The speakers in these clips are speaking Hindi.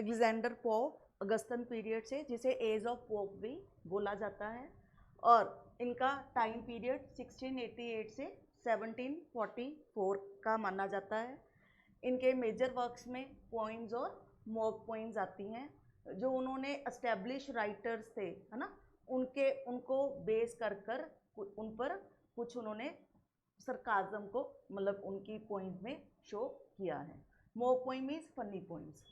अलेक्जेंडर पोप अगस्तन पीरियड से, जिसे एज ऑफ पोप भी बोला जाता है, और इनका टाइम पीरियड 1688 से 1744 का माना जाता है। इनके मेजर वर्क्स में पोइम्स और मॉक पोइम्स आती हैं। जो उन्होंने एस्टेब्लिश राइटर्स थे, है ना, उनको बेस कर उन पर कुछ उन्होंने सरकाज़म को मतलब उनकी पोइम्स में शो किया है। Mock poem means funny poems.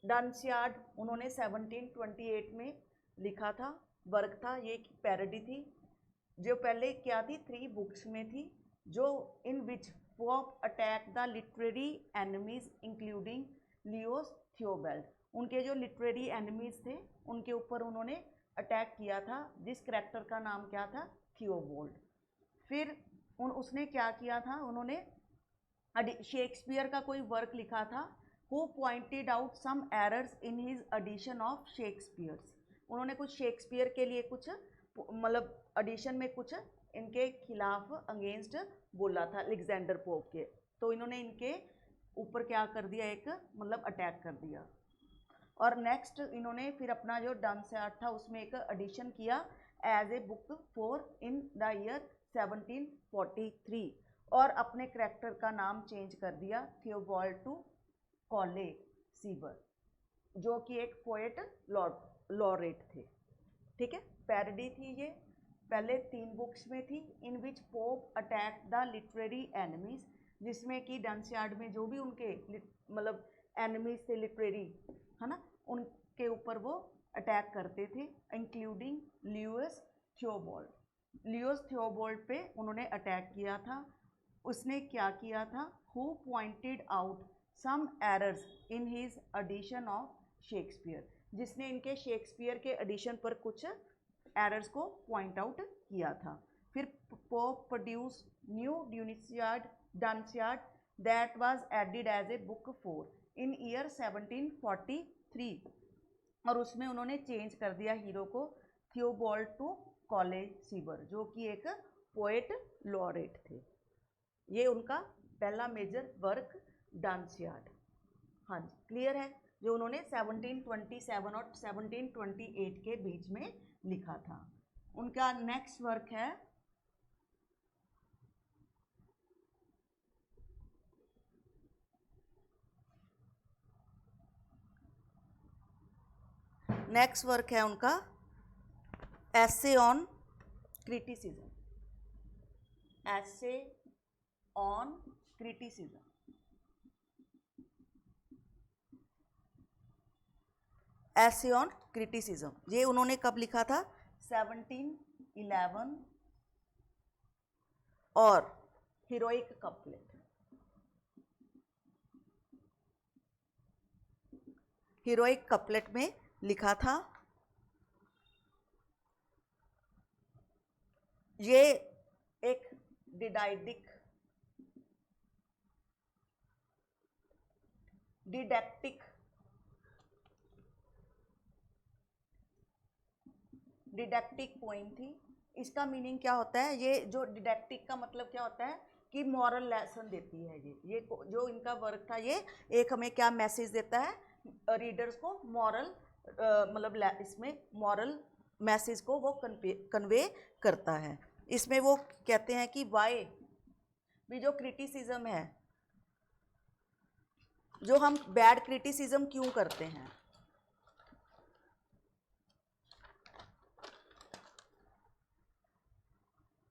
Dunciad उन्होंने 1728 में लिखा था, वर्क था, ये एक पैरोडी थी, जो पहले क्या थी, 3 बुक्स में थी, जो in which Pope attack the literary enemies including Lewis Theobald. उनके जो लिटरेरी एनिमीज थे उनके ऊपर उन्होंने अटैक किया था, जिस करेक्टर का नाम क्या था, थियोबोल्ड। फिर उसने क्या किया था, उन्होंने शेक्सपियर का कोई वर्क लिखा था, who pointed out some errors in his edition of Shakespeare's. उन्होंने कुछ शेक्सपियर के लिए कुछ मतलब एडिशन में कुछ इनके खिलाफ अगेंस्ट बोला था अलेक्जेंडर पोप के, तो इन्होंने इनके ऊपर क्या कर दिया, एक मतलब अटैक कर दिया। और नेक्स्ट इन्होंने फिर अपना जो डनस्यार्ड था उसमें एक एडिशन किया as a book 4 in the year 1743, और अपने करैक्टर का नाम चेंज कर दिया थियोबॉल्ड टू कॉले सीबर, जो कि एक पोएट लॉरेट थे। ठीक है, पैरोडी थी ये, पहले 3 बुक्स में थी, in which Pope attack the literary enemies, जिसमें कि डनस्यार्ड में जो भी उनके मतलब एनिमीज थे लिटरेरी, है ना, उनके ऊपर वो अटैक करते थे, including Lewis Theobald. Lewis Theobald पे उन्होंने अटैक किया था। उसने क्या किया था, who pointed out some errors in his edition of Shakespeare, जिसने इनके शेक्सपियर के एडिशन पर कुछ एरर्स को पॉइंट आउट किया था। फिर Pope produce new Dunciad that was added as a book 4 in year 1743, और उसमें उन्होंने चेंज कर दिया हीरो को थियोबोल्ड टू कॉले सीबर, जो कि एक पोएट लॉरेट थे। ये उनका पहला मेजर वर्क डनस्यार्ड। हाँ जी, क्लियर है, जो उन्होंने 1727 और 1728 के बीच में लिखा था। उनका नेक्स्ट वर्क है उनका essay on criticism. Essay on criticism, essay on criticism, ये उन्होंने कब लिखा था, 1711, और हीरोइक कपलेट, हीरोइक कपलेट में लिखा था। ये एक डिडक्टिक पोइम थी। इसका मीनिंग क्या होता है, ये जो डिडक्टिक का मतलब क्या होता है कि मॉरल लेसन देती है। ये जो इनका वर्क था, ये एक हमें क्या मैसेज देता है, रीडर्स को मॉरल मतलब इसमें मॉरल मैसेज को वो कन्वे करता है। इसमें वो कहते हैं कि वाई भी जो क्रिटिसिज्म है, जो हम बैड क्रिटिसिज्म क्यों करते हैं,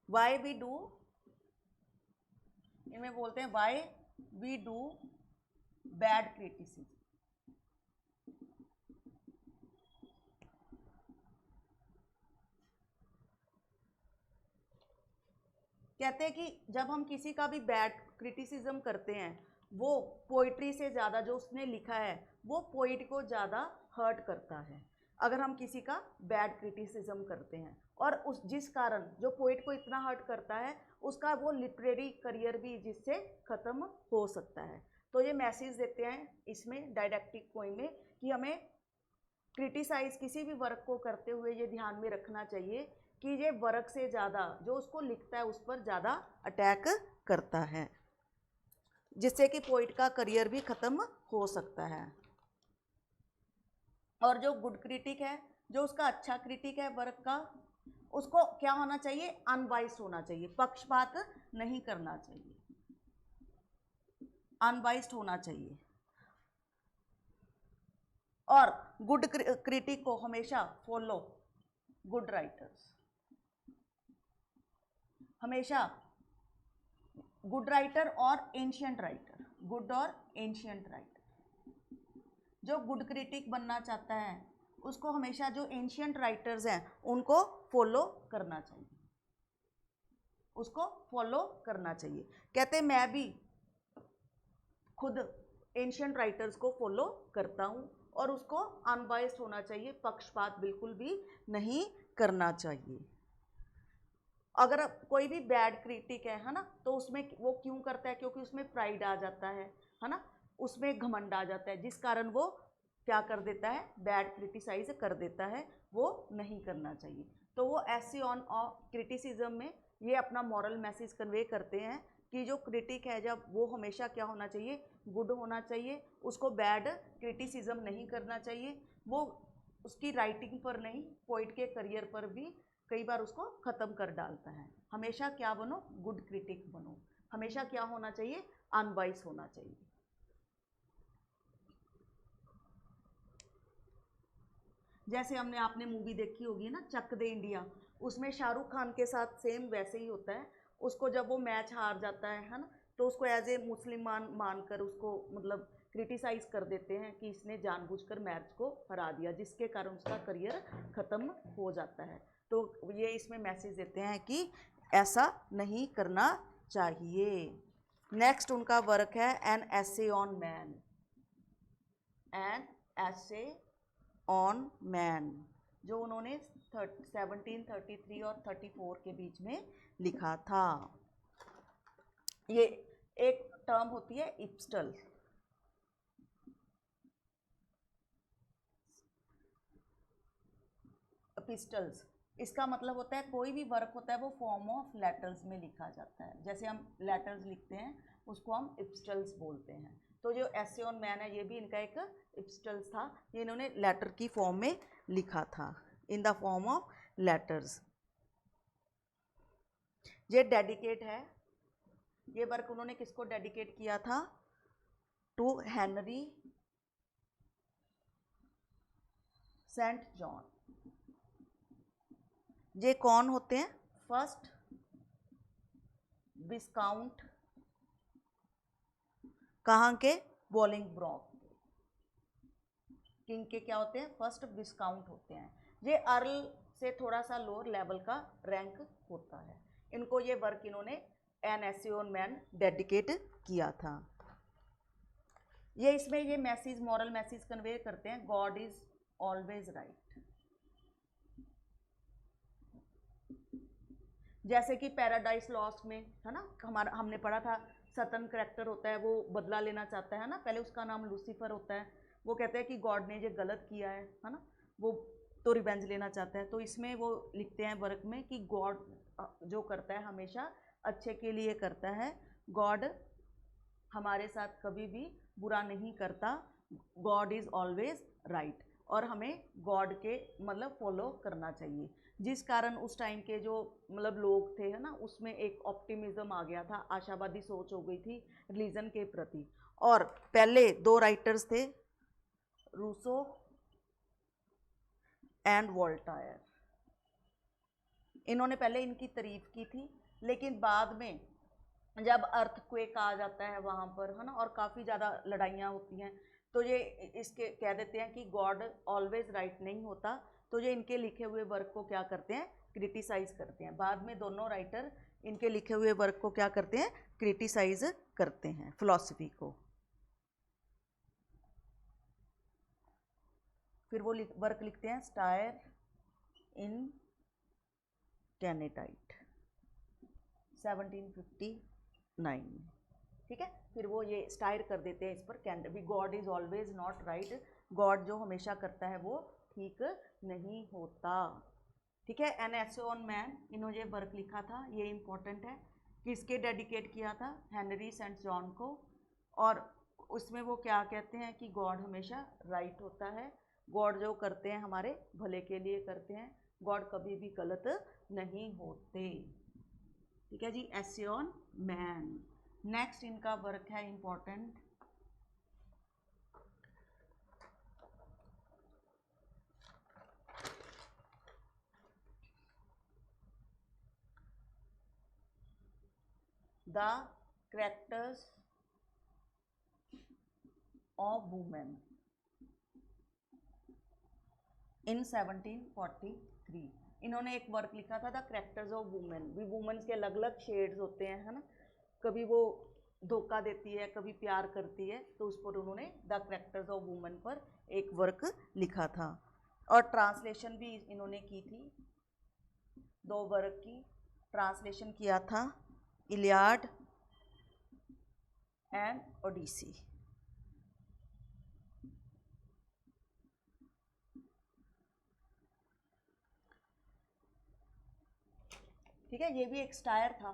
वाई वी डू, इनमें बोलते हैं why we do bad criticism. कहते हैं कि जब हम किसी का भी बैड क्रिटिसिज्म करते हैं, वो पोइट्री से ज़्यादा जो उसने लिखा है वो पोइट को ज़्यादा हर्ट करता है अगर हम किसी का बैड क्रिटिसिज्म करते हैं, और उस जिस कारण जो पोइट को इतना हर्ट करता है उसका वो लिटरेरी करियर भी जिससे ख़त्म हो सकता है। तो ये मैसेज देते हैं इसमें डायडक्टिक पोइम में कि हमें क्रिटिसाइज किसी भी वर्क को करते हुए ये ध्यान में रखना चाहिए कि ये वर्क से ज़्यादा जो उसको लिखता है उस पर ज़्यादा अटैक करता है, जिससे कि पोइट का करियर भी ख़त्म हो सकता है। और जो गुड क्रिटिक है, जो उसका अच्छा क्रिटिक है वर्क का, उसको क्या होना चाहिए, अनबाइस्ड होना चाहिए, पक्षपात नहीं करना चाहिए, अनबाइस्ड होना चाहिए। और गुड क्रिटिक को हमेशा फॉलो गुड राइटर्स, हमेशा गुड राइटर और एंशियंट राइटर, गुड और एंशियंट राइटर। जो गुड क्रिटिक बनना चाहता है उसको हमेशा जो एंशियंट राइटर्स हैं उनको फॉलो करना चाहिए, उसको फॉलो करना चाहिए। कहते मैं भी खुद एंशियंट राइटर्स को फॉलो करता हूँ और उसको अनबाइस्ड होना चाहिए, पक्षपात बिल्कुल भी नहीं करना चाहिए। अगर कोई भी बैड क्रिटिक है ना, तो उसमें वो क्यों करता है, क्योंकि उसमें प्राइड आ जाता है ना, उसमें घमंड आ जाता है, जिस कारण वो क्या कर देता है, बैड क्रिटिसाइज कर देता है, वो नहीं करना चाहिए। तो वो ऐसे ऑन क्रिटिसिज्म में ये अपना मॉरल मैसेज कन्वे करते हैं कि जो क्रिटिक है जब वो हमेशा क्या होना चाहिए, गुड होना चाहिए, उसको बैड क्रिटिसिज्म नहीं करना चाहिए, वो उसकी राइटिंग पर नहीं, पोइट के करियर पर भी कई बार उसको ख़त्म कर डालता है। हमेशा क्या बनो, गुड क्रिटिक बनो, हमेशा क्या होना चाहिए, अनबाइस होना चाहिए। जैसे आपने मूवी देखी होगी ना, चक दे इंडिया, उसमें शाहरुख खान के साथ सेम वैसे ही होता है। उसको जब वो मैच हार जाता है ना, तो उसको एज ए मुसलमान मानकर उसको मतलब क्रिटिसाइज कर देते हैं कि इसने जानबूझकर मैच को हरा दिया, जिसके कारण उसका करियर ख़त्म हो जाता है। तो ये इसमें मैसेज देते हैं कि ऐसा नहीं करना चाहिए। नेक्स्ट उनका वर्क है an essay on man, an essay on man, जो उन्होंने 1733 और 34 के बीच में लिखा था। ये एक टर्म होती है इप्स्टल, एपिस्टल्स, इसका मतलब होता है कोई भी वर्क होता है वो फॉर्म ऑफ लेटर्स में लिखा जाता है। जैसे हम लेटर्स लिखते हैं उसको हम एपिस्टल्स बोलते हैं। तो जो एसे ऑन मैन है ये भी इनका एक एपिस्टल्स था, ये इन्होंने लेटर की फॉर्म में लिखा था, in the form of letters. ये डेडिकेट है, ये वर्क उन्होंने किसको डेडिकेट किया था, टू हेनरी सेंट जॉन। ये कौन होते हैं, फर्स्ट विस्काउंट, कहाँ के, बोलिंगब्रोक किंग के क्या होते हैं, फर्स्ट विस्काउंट होते हैं। ये अर्ल से थोड़ा सा लोअर लेवल का रैंक होता है। इनको ये वर्क इन्होंने an essay on man dedicate किया था। ये इसमें ये मैसेज, मॉरल मैसेज कन्वे करते हैं, गॉड इज ऑलवेज राइट। जैसे कि पैराडाइज लॉस्ट में है ना, हमारा हमने पढ़ा था, सतन करैक्टर होता है, वो बदला लेना चाहता है ना, पहले उसका नाम लूसीफर होता है, वो कहते हैं कि गॉड ने ये गलत किया है ना, वो तो रिवेंज लेना चाहता है। तो इसमें वो लिखते हैं वर्क में कि गॉड जो करता है हमेशा अच्छे के लिए करता है, गॉड हमारे साथ कभी भी बुरा नहीं करता, गॉड इज़ ऑलवेज राइट, और हमें गॉड के मतलब फॉलो करना चाहिए। जिस कारण उस टाइम के जो मतलब लोग थे है ना, उसमें एक ऑप्टिमिज्म आ गया था, आशावादी सोच हो गई थी रिलीजन के प्रति। और पहले दो राइटर्स थे, रूसो एंड वोल्टायर, इन्होंने पहले इनकी तारीफ की थी, लेकिन बाद में जब अर्थक्वेक आ जाता है वहाँ पर है ना, और काफ़ी ज़्यादा लड़ाइयाँ होती हैं, तो ये इसके कह देते हैं कि गॉड ऑलवेज राइट नहीं होता, तो ये इनके लिखे हुए वर्क को क्या करते हैं, क्रिटिसाइज करते हैं। बाद में दोनों राइटर इनके लिखे हुए वर्क को क्या करते हैं, क्रिटिसाइज करते हैं, फिलॉसफी को। फिर वो वर्क लिखते हैं स्टायर इन कैनेटाइट 1759, ठीक है। फिर वो ये स्टायर कर देते हैं इस पर, can be God is always not right, God जो हमेशा करता है वो ठीक नहीं होता, ठीक है। एन एसे ऑन मैन इन्होंने ये वर्क लिखा था, ये इंपॉर्टेंट है, किसके डेडिकेट किया था, हेनरी सेंट जॉन को। और उसमें वो क्या कहते हैं कि गॉड हमेशा राइट होता है, गॉड जो करते हैं हमारे भले के लिए करते हैं, गॉड कभी भी गलत नहीं होते। ठीक है जी, ऐसे ऑन मैन। नेक्स्ट इनका वर्क है important, the characters of women in 1743। इन्होंने एक वर्क लिखा था द कैरेक्टर्स ऑफ वुमेन। भी वुमेन्स के अलग अलग शेड्स होते हैं, है ना, कभी वो धोखा देती है, कभी प्यार करती है, तो उस पर उन्होंने द कैरेक्टर्स ऑफ वुमेन पर एक वर्क लिखा था। और ट्रांसलेशन भी इन्होंने की थी, 2 वर्क की ट्रांसलेशन किया था, इलियाड एंड ओडिसी। ठीक है, ये भी एक स्टायर था,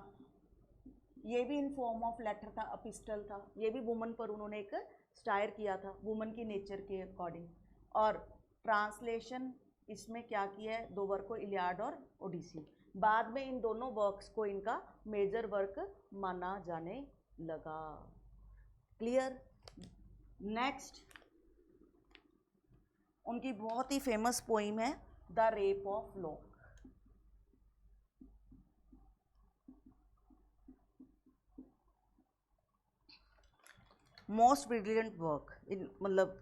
ये भी इन फॉर्म ऑफ लेटर था, अपिस्टल था, ये भी वुमन पर उन्होंने एक स्टायर किया था, वुमन की नेचर के अकॉर्डिंग। और ट्रांसलेशन इसमें क्या किया है, 2 वर्क को, इलियाड और ओडिसी। बाद में इन दोनों वर्क्स को इनका मेजर वर्क माना जाने लगा। क्लियर। नेक्स्ट उनकी बहुत ही फेमस पोइम है the rape of lock. Most brilliant work, मतलब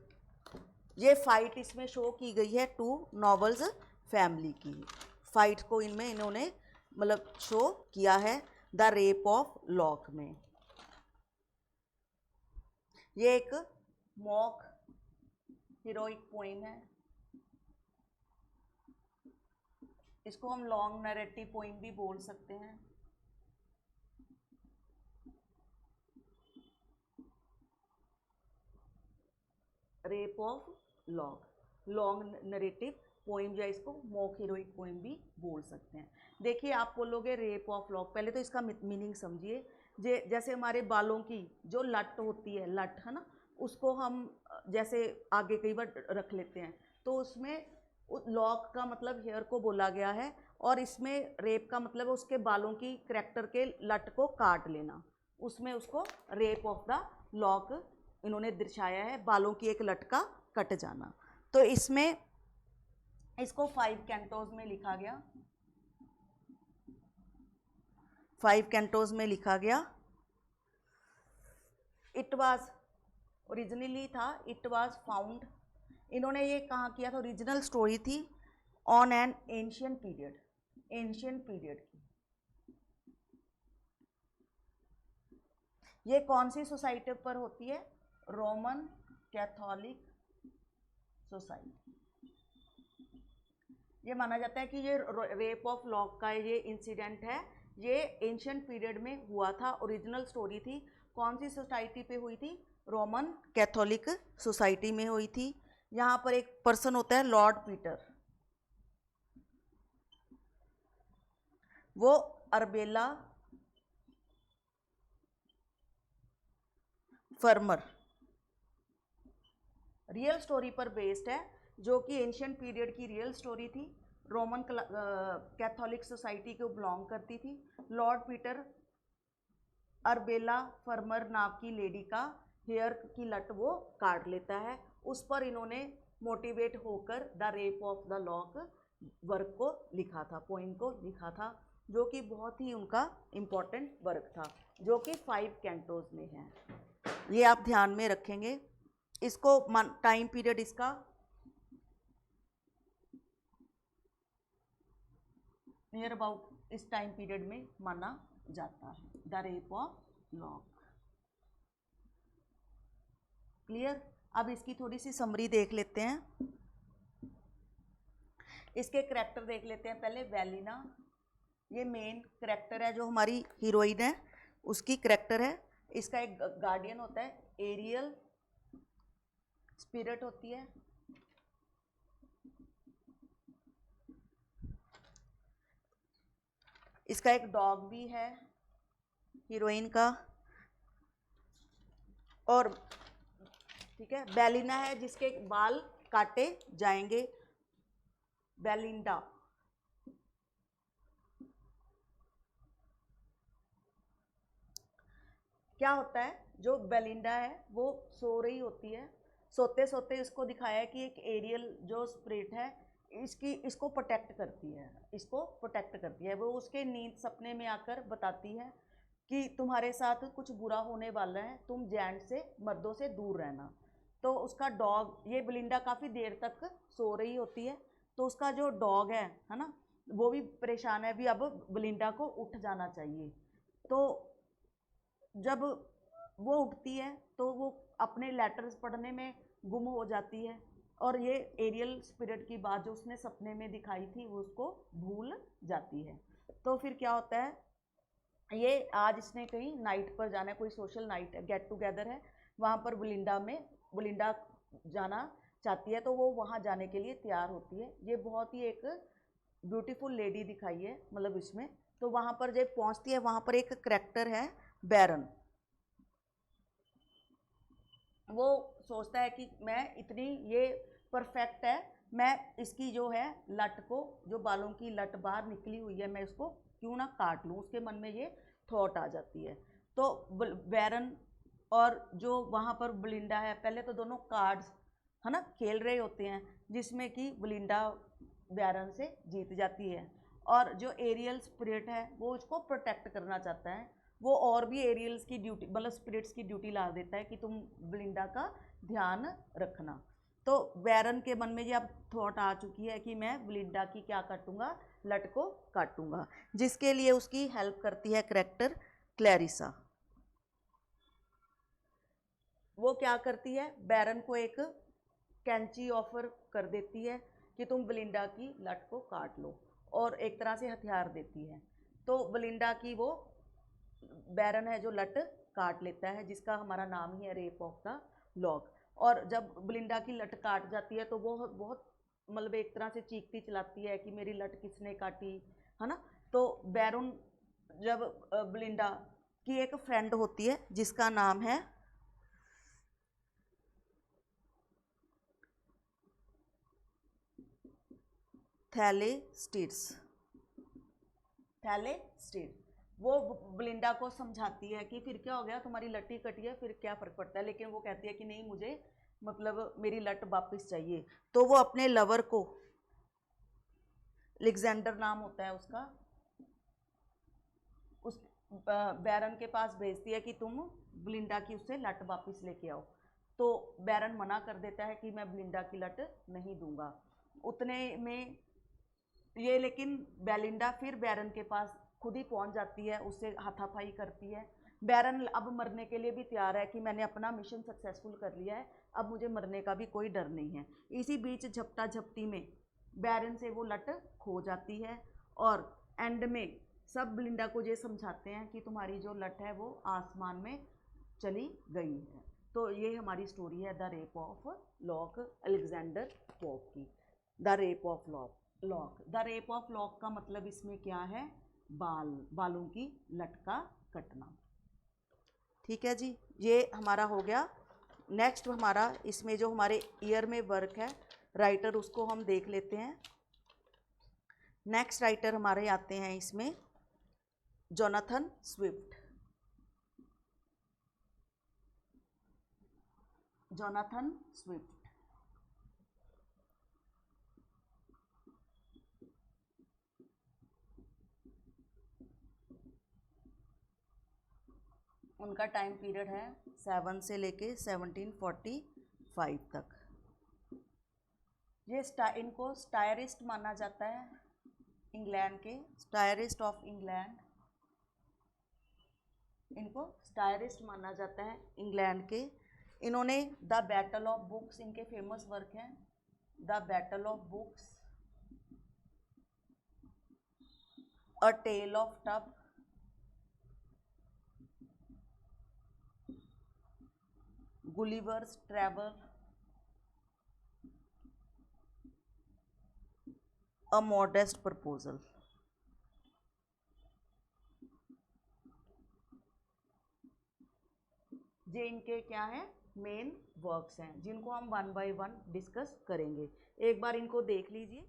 ये फाइट इसमें शो की गई है 2 नॉवेल्स फैमिली की। फाइट को इनमें इन्होंने मतलब शो किया है द रेप ऑफ लॉक में। ये एक मॉक हीरोइक पोइम है, इसको हम लॉन्ग नैरेटिव पोइम भी बोल सकते हैं। Rape of lock, long narrative poem, या इसको मॉक हीरोइक पोइम भी बोल सकते हैं। देखिए, आप बोलोगे रेप ऑफ लॉक, पहले तो इसका मीनिंग समझिए। जैसे हमारे बालों की जो लट होती है, लट है ना, उसको हम जैसे आगे कई बार रख लेते हैं, तो उसमें लॉक का मतलब हेयर को बोला गया है, और इसमें रेप का मतलब उसके बालों की करैक्टर के लट को काट लेना, उसमें उसको रेप ऑफ द लॉक इन्होंने दर्शाया है, बालों की एक लट का कट जाना। तो इसमें इसको 5 कैंटोज में लिखा गया, 5 कैंटोज में लिखा गया। इट वाज ओरिजिनली था, इट वाज फाउंड, इन्होंने ये कहाँ किया था, ओरिजिनल स्टोरी थी on an ancient period, ancient period की। ये कौन सी सोसाइटी पर होती है, रोमन कैथोलिक सोसाइटी। ये माना जाता है कि ये रेप ऑफ लॉक का ये इंसिडेंट है, ये एंशियंट पीरियड में हुआ था, ओरिजिनल स्टोरी थी। कौन सी सोसाइटी पे हुई थी, रोमन कैथोलिक सोसाइटी में हुई थी। यहाँ पर एक पर्सन होता है लॉर्ड पीटर, वो अरबेला फर्मर रियल स्टोरी पर बेस्ड है, जो कि एंशियंट पीरियड की रियल स्टोरी थी, रोमन कैथोलिक सोसाइटी को बिलोंग करती थी। लॉर्ड पीटर अरबेला फर्मर नाम की लेडी का हेयर की लट वो काट लेता है, उस पर इन्होंने मोटिवेट होकर the rape of the lock work को लिखा था, पोइम को लिखा था, जो कि बहुत ही उनका इम्पोर्टेंट वर्क था, जो कि 5 कैंटोज में है। ये आप ध्यान में रखेंगे। इसको टाइम पीरियड इसका नियर अबाउट इस टाइम पीरियड में माना जाता है, the rape of lock. Clear. अब इसकी थोड़ी सी समरी देख लेते हैं, इसके करैक्टर देख लेते हैं पहले। वेलिना, ये मेन करैक्टर है, जो हमारी हीरोइन है उसकी करैक्टर है। इसका एक गार्डियन होता है, एरियल स्पिरिट होती है। इसका एक डॉग भी है हीरोइन का, और ठीक है, बेलिना है जिसके बाल काटे जाएंगे। बेलिंडा, क्या होता है, जो बेलिंडा है वो सो रही होती है, सोते सोते इसको दिखाया है कि एक एरियल जो स्पिरिट है इसको प्रोटेक्ट करती है, इसको प्रोटेक्ट करती है। वो उसके नींद सपने में आकर बताती है कि तुम्हारे साथ कुछ बुरा होने वाला है, तुम जेंट से मर्दों से दूर रहना। तो उसका डॉग, ये बेलिंडा काफ़ी देर तक सो रही होती है, तो उसका जो डॉग है ना, वो भी परेशान है, भी अब बेलिंडा को उठ जाना चाहिए। तो जब वो उठती है तो वो अपने लेटर्स पढ़ने में गुम हो जाती है, और ये एरियल स्पिरिट की बात जो उसने सपने में दिखाई थी वो उसको भूल जाती है। तो फिर क्या होता है, ये आज इसने कहीं नाइट पर जाना है, कोई सोशल नाइट है, गेट टुगेदर है, वहाँ पर बेलिंडा जाना चाहती है, तो वो वहाँ जाने के लिए तैयार होती है। ये बहुत ही एक ब्यूटीफुल लेडी दिखाई है, मतलब इसमें। तो वहाँ पर जब पहुँचती है, वहाँ पर एक करैक्टर है बैरन। वो सोचता है कि मैं इतनी, ये परफेक्ट है, मैं इसकी जो है लट को, जो बालों की लट बाहर निकली हुई है, मैं इसको क्यों ना काट लूँ, उसके मन में ये थॉट आ जाती है। तो बैरन और जो वहाँ पर बेलिंडा है, पहले तो दोनों कार्ड्स है ना खेल रहे होते हैं, जिसमें कि बेलिंडा बैरन से जीत जाती है, और जो एरियल स्पिरिट है वो उसको प्रोटेक्ट करना चाहता है। वो और भी एरियल्स की ड्यूटी, मतलब स्पिरिट्स की ड्यूटी ला देता है कि तुम बेलिंडा का ध्यान रखना। तो बैरन के मन में ये अब थॉट आ चुकी है कि मैं बेलिंडा की क्या काटूंगा, लट को काटूंगा, जिसके लिए उसकी हेल्प करती है करैक्टर क्लैरिसा। वो क्या करती है, बैरन को एक कैंची ऑफर कर देती है कि तुम बेलिंडा की लट को काट लो, और एक तरह से हथियार देती है। तो बेलिंडा की वो बैरन है जो लट काट लेता है, जिसका हमारा नाम ही है रेप ऑफ द लॉक। और जब बेलिंडा की लट काट जाती है तो वो बहुत, मतलब एक तरह से चीखती चिल्लाती है कि मेरी लट किसने काटी, है ना। तो बैरन, जब बेलिंडा की एक फ्रेंड होती है जिसका नाम है थैलेस्टिड्स, वो बेलिंडा को समझाती है कि फिर क्या हो गया, तुम्हारी लट्टी कटी है, फिर क्या फ़र्क पड़ता है। लेकिन वो कहती है कि नहीं, मुझे मतलब मेरी लट वापस चाहिए। तो वो अपने लवर को, अलेक्जेंडर नाम होता है उसका, उस बैरन के पास भेजती है कि तुम बेलिंडा की उससे लट वापस लेके आओ। तो बैरन मना कर देता है कि मैं बेलिंडा की लट नहीं दूंगा। उतने में ये, लेकिन बेलिंडा फिर बैरन के पास खुद ही पहुंच जाती है, उससे हाथापाई करती है। बैरन अब मरने के लिए भी तैयार है कि मैंने अपना मिशन सक्सेसफुल कर लिया है, अब मुझे मरने का भी कोई डर नहीं है। इसी बीच झपटा झपटी में बैरन से वो लट खो जाती है, और एंड में सब बेलिंडा को ये समझाते हैं कि तुम्हारी जो लट है वो आसमान में चली गई है। तो ये हमारी स्टोरी है the rape of lock, Alexander Pope की। The rape of lock, the rape of lock का मतलब इसमें क्या है, बालों की लटका कटना। ठीक है जी, ये हमारा हो गया। नेक्स्ट हमारा इसमें जो हमारे ईयर में वर्क है राइटर, उसको हम देख लेते हैं। नेक्स्ट राइटर हमारे आते हैं इसमें जोनाथन स्विफ्ट। जोनाथन स्विफ्ट, उनका टाइम पीरियड है 7 से लेके 1745 तक। ये इनको स्टायरिस्ट माना जाता है, इंग्लैंड के स्टायरिस्ट ऑफ इंग्लैंड, इनको स्टायरिस्ट माना जाता है इंग्लैंड के। इन्होंने द बैटल ऑफ बुक्स, इनके फेमस वर्क हैं the battle of books, a tale of tub, Gulliver's travel, a modest proposal. ये इनके क्या है, मेन वर्क्स हैं जिनको हम वन बाय वन डिस्कस करेंगे। एक बार इनको देख लीजिए।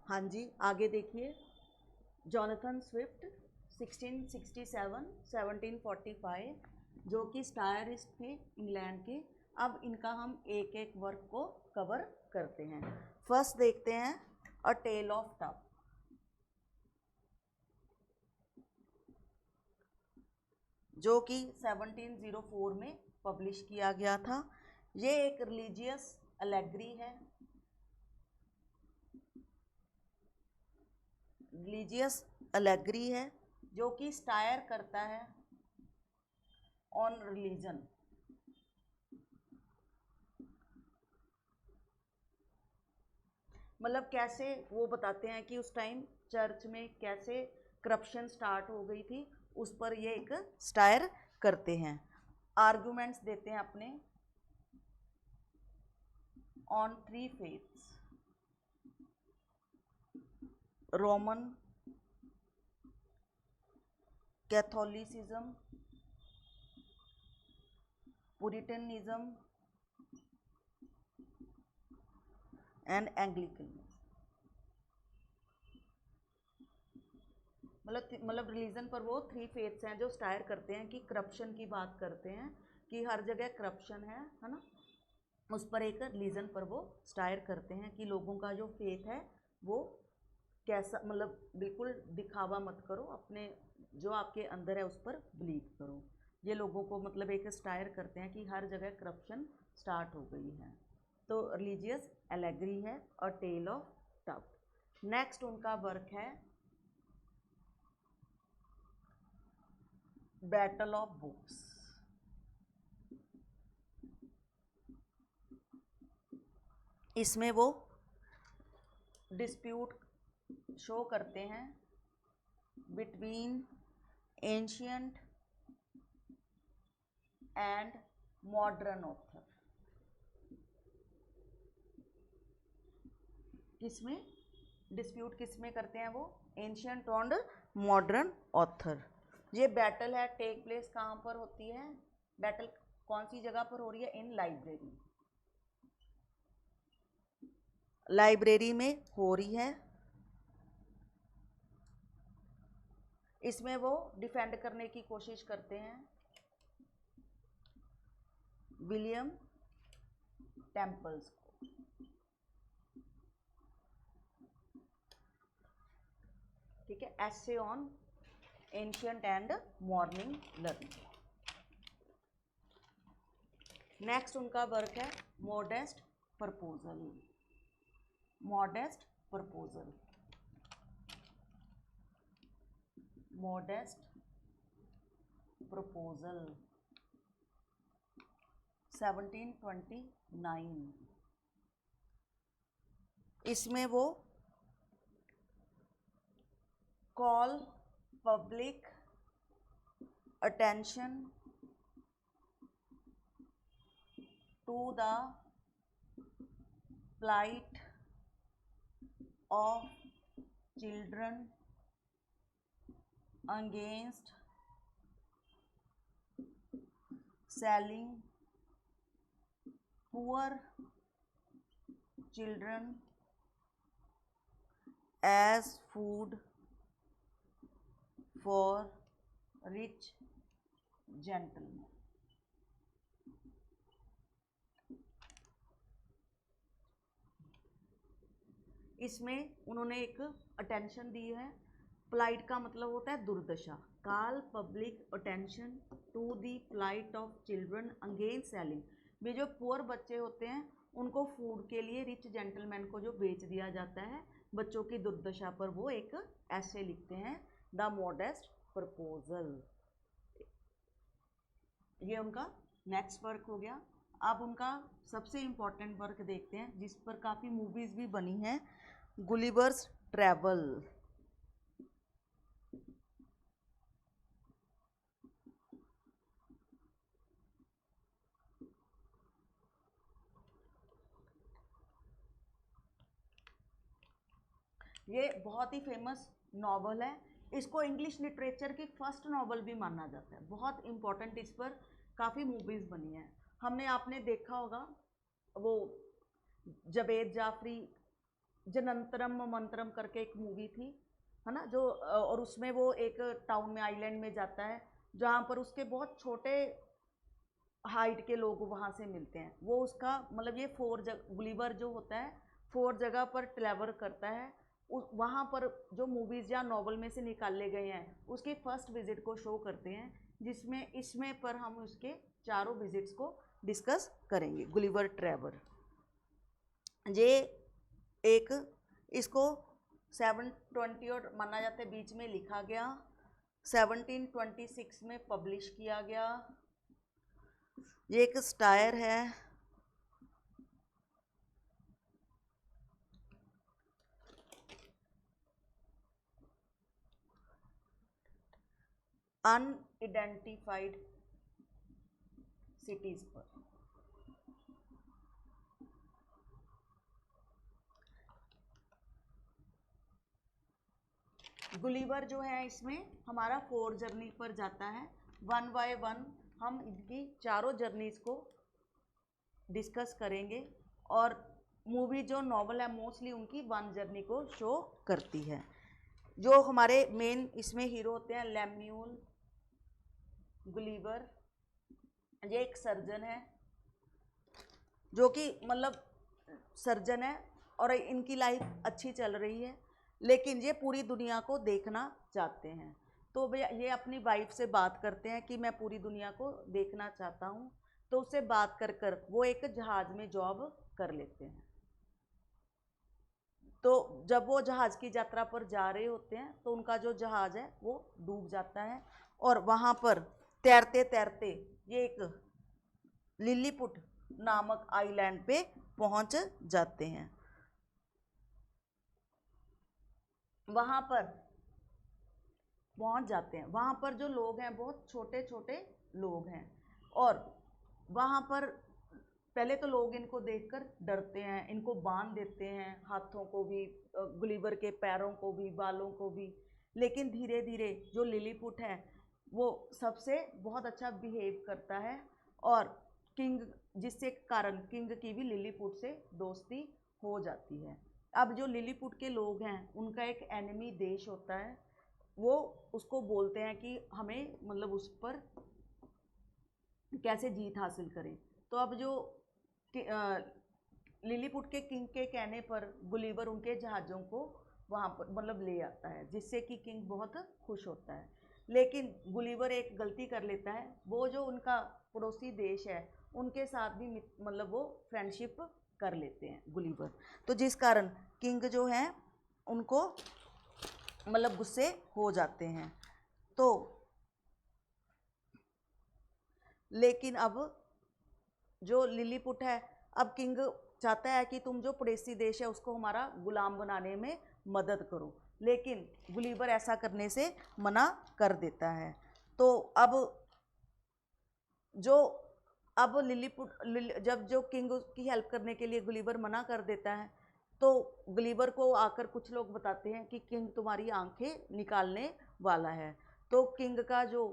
हाँ जी, आगे देखिए। जॉनथन स्विफ्ट 1667 1745, जो कि स्टायरिस्ट थे इंग्लैंड के। अब इनका हम एक एक वर्क को कवर करते हैं। फर्स्ट देखते हैं अ टेल ऑफ टफ, जो कि 1704 में पब्लिश किया गया था। ये एक रिलीजियस एलेगरी है, रिलीजियस एलेगरी है जो कि स्टायर करता है ऑन रिलीजन। मतलब कैसे वो बताते हैं कि उस टाइम चर्च में कैसे करप्शन स्टार्ट हो गई थी, उस पर ये एक स्टायर करते हैं। आर्गुमेंट्स देते हैं अपने on three faiths, Roman Catholicism, Puritanism and Anglicanism. मतलब रिलीजन पर वो थ्री फेथ्स हैं जो स्टायर करते हैं कि करप्शन की बात करते हैं कि हर जगह करप्शन है ना। उस पर एक रिलीजन पर वो स्टायर करते हैं कि लोगों का जो फेथ है वो कैसा, मतलब बिल्कुल दिखावा मत करो, अपने जो आपके अंदर है उस पर बिलीव करो। ये लोगों को मतलब एक स्टायर करते हैं कि हर जगह करप्शन स्टार्ट हो गई है। तो रिलीजियस एलेगरी है और टेल ऑफ टफ। नेक्स्ट उनका वर्क है बैटल ऑफ बुक्स। इसमें वो डिस्प्यूट शो करते हैं between ancient and modern author. किसमें डिस्प्यूट किसमें करते हैं वो? Ancient and modern author. ये बैटल है, टेक प्लेस कहाँ पर होती है? बैटल कौन सी जगह पर हो रही है? इन लाइब्रेरी, लाइब्रेरी में हो रही है। इसमें वो डिफेंड करने की कोशिश करते हैं विलियम टेम्पल्स को। ठीक है, essay on ancient and modern learning. Next उनका वर्क है modest proposal. Modest proposal, modest proposal 1729। इसमें वो call public attention to the plight of children against selling poor children as food for rich gentlemen। इसमें उन्होंने एक अटेंशन दी है। प्लाइट का मतलब होता है दुर्दशा। Call public attention to the plight of children against selling. भी जो पुअर बच्चे होते हैं उनको फूड के लिए रिच जेंटलमैन को जो बेच दिया जाता है, बच्चों की दुर्दशा पर वो एक ऐसे लिखते हैं, द मॉडेस्ट प्रपोजल। ये उनका नेक्स्ट वर्क हो गया। अब उनका सबसे इम्पोर्टेंट वर्क देखते हैं जिस पर काफ़ी मूवीज़ भी बनी हैं, गुलिवर्स ट्रैवल। ये बहुत ही फेमस नॉवल है। इसको इंग्लिश लिटरेचर की फर्स्ट नॉवल भी माना जाता है। बहुत इम्पोर्टेंट इस पर काफ़ी मूवीज़ बनी हैं। हमने आपने देखा होगा वो जवेद जाफरी, जनंतरम मंत्रम करके एक मूवी थी, है ना, जो और उसमें वो एक टाउन में, आइलैंड में जाता है जहाँ पर उसके बहुत छोटे हाइट के लोग वहाँ से मिलते हैं। वो उसका मतलब ये गुलिवर जो होता है 4 जगह पर ट्रैवल करता है। उस वहाँ पर जो मूवीज़ या नॉवल में से निकाले गए हैं उसकी फर्स्ट विजिट को शो करते हैं, जिसमें इसमें पर हम उसके चारों विजिट्स को डिस्कस करेंगे। गुलिवर ट्रैवल ये एक, इसको 720 और माना जाता है बीच में लिखा गया, 1726 में पब्लिश किया गया। ये एक स्टायर है, अनआइडेंटिफाइड सिटीज पर। गुलिवर जो है इसमें हमारा 4 जर्नी पर जाता है। 1 बाय 1 हम इनकी चारों जर्नीज को डिस्कस करेंगे, और मूवी जो नॉवल है मोस्टली उनकी 1 जर्नी को शो करती है। जो हमारे मेन इसमें हीरो होते हैं लेम्यूल गुलिवर, ये एक सर्जन है जो कि मतलब सर्जन है और इनकी लाइफ अच्छी चल रही है, लेकिन ये पूरी दुनिया को देखना चाहते हैं। तो वे ये अपनी वाइफ से बात करते हैं कि मैं पूरी दुनिया को देखना चाहता हूँ। तो उससे बात कर कर वो एक जहाज़ में जॉब कर लेते हैं। तो जब वो जहाज़ की यात्रा पर जा रहे होते हैं तो उनका जो जहाज़ है वो डूब जाता है, और वहाँ पर तैरते तैरते ये एक लिलीपुट नामक आइलैंड पे पहुँच जाते हैं। वहाँ पर पहुँच जाते हैं, वहाँ पर जो लोग हैं बहुत छोटे छोटे लोग हैं, और वहाँ पर पहले तो लोग इनको देखकर डरते हैं, इनको बांध देते हैं, हाथों को भी, गुलिवर के पैरों को भी, बालों को भी। लेकिन धीरे धीरे जो लिलीपुट है वो सबसे बहुत अच्छा बिहेव करता है, और किंग, जिससे कारण किंग की भी लिलीपुट से दोस्ती हो जाती है। अब जो लिलीपुट के लोग हैं उनका एक एनिमी देश होता है, वो उसको बोलते हैं कि हमें मतलब उस पर कैसे जीत हासिल करें। तो अब जो लिलीपुट के किंग के कहने पर गुलिवर उनके जहाज़ों को वहाँ पर मतलब ले आता है, जिससे कि किंग बहुत खुश होता है। लेकिन गुलिवर एक गलती कर लेता है, वो जो उनका पड़ोसी देश है उनके साथ भी मतलब वो फ्रेंडशिप कर लेते हैं गुलिवर। तो जिस कारण किंग जो है उनको मतलब गुस्से हो जाते हैं। तो लेकिन अब जो लिलीपुट है, अब किंग चाहता है कि तुम जो पड़ोसी देश है उसको हमारा गुलाम बनाने में मदद करो, लेकिन गुलिवर ऐसा करने से मना कर देता है। तो जो अब जब जो किंग की हेल्प करने के लिए गुलिवर मना कर देता है, तो गुलिवर को आकर कुछ लोग बताते हैं कि किंग तुम्हारी आंखें निकालने वाला है। तो किंग का जो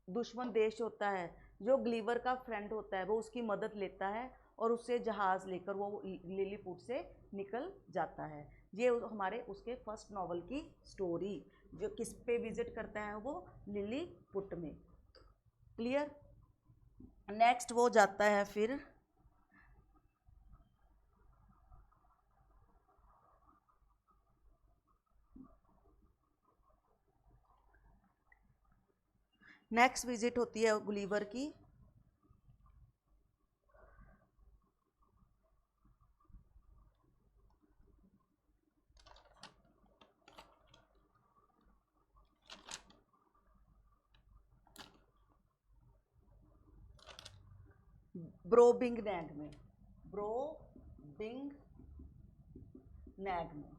दुश्मन देश होता है, जो गुलिवर का फ्रेंड होता है, वो उसकी मदद लेता है और उससे जहाज़ लेकर वो लिलीपुट से निकल जाता है। ये हमारे उसके फर्स्ट नॉवल की स्टोरी, जो किस पे विजिट करता है वो लिलीपुट में। क्लियर। नेक्स्ट वो जाता है फिर नेक्स्ट विजिट होती है गुलिवर की ब्रोबिंगनैग में। ब्रोबिंगनैग में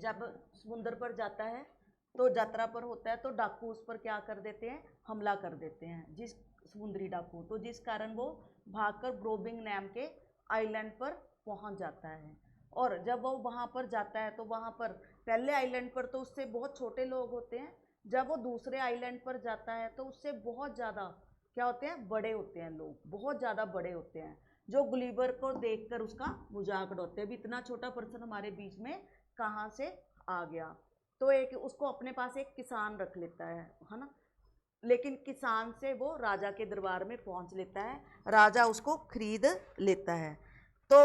जब समुद्र पर जाता है तो यात्रा पर होता है, तो डाकू उस पर क्या कर देते हैं, हमला कर देते हैं, जिस समुद्री डाकू, तो जिस कारण वो भागकर ब्रोबिंग नाम के आइलैंड पर पहुंच जाता है। और जब वो वहाँ पर जाता है तो वहाँ पर पहले आइलैंड पर तो उससे बहुत छोटे लोग होते हैं, जब वो दूसरे आइलैंड पर जाता है तो उससे बहुत ज़्यादा क्या होते हैं, बड़े होते हैं लोग, बहुत ज़्यादा बड़े होते हैं, जो गुलीवर को देखकर उसका मजाक उड़ाते हैं, भी इतना छोटा पर्सन हमारे बीच में कहाँ से आ गया। तो एक उसको अपने पास एक किसान रख लेता है ना, लेकिन किसान से वो राजा के दरबार में पहुंच लेता है, राजा उसको खरीद लेता है। तो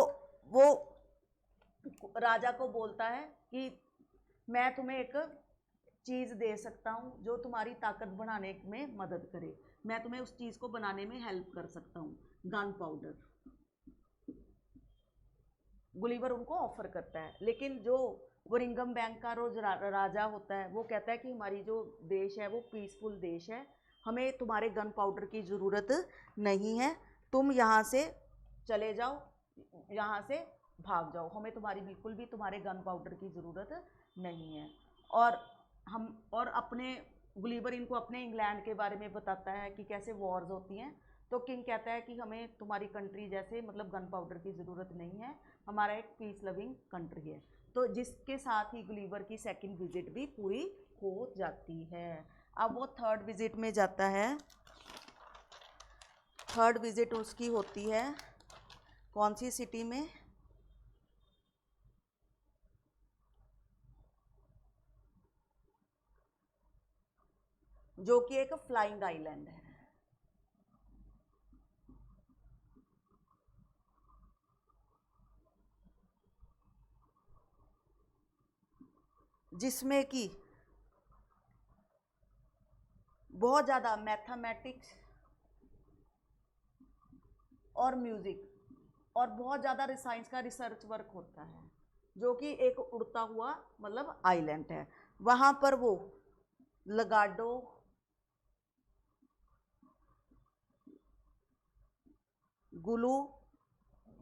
वो राजा को बोलता है कि मैं तुम्हें एक चीज़ दे सकता हूँ जो तुम्हारी ताकत बढ़ाने में मदद करे, मैं तुम्हें उस चीज़ को बनाने में हेल्प कर सकता हूँ, गन पाउडर। गुलिवर उनको ऑफर करता है, लेकिन जो वरिंगम बैंक का रोज राजा होता है वो कहता है कि हमारी जो देश है वो पीसफुल देश है, हमें तुम्हारे गन पाउडर की ज़रूरत नहीं है, तुम यहाँ से चले जाओ, यहाँ से भाग जाओ, हमें तुम्हारी बिल्कुल भी तुम्हारे गन पाउडर की ज़रूरत नहीं है। और अपने गुलिवर इनको अपने इंग्लैंड के बारे में बताता है कि कैसे वॉर्स होती हैं। तो किंग कहता है कि हमें तुम्हारी कंट्री जैसे मतलब गन पाउडर की ज़रूरत नहीं है, हमारा एक पीस लविंग कंट्री है। तो जिसके साथ ही गुलिवर की सेकंड विजिट भी पूरी हो जाती है। अब वो थर्ड विजिट में जाता है। थर्ड विजिट उसकी होती है कौन सी सिटी में, जो कि एक फ्लाइंग आइलैंड है, जिसमें कि बहुत ज़्यादा मैथमेटिक्स और म्यूज़िक और बहुत ज़्यादा साइंस का रिसर्च वर्क होता है, जो कि एक उड़ता हुआ मतलब आइलैंड है। वहाँ पर वो लगाडो, गुलू,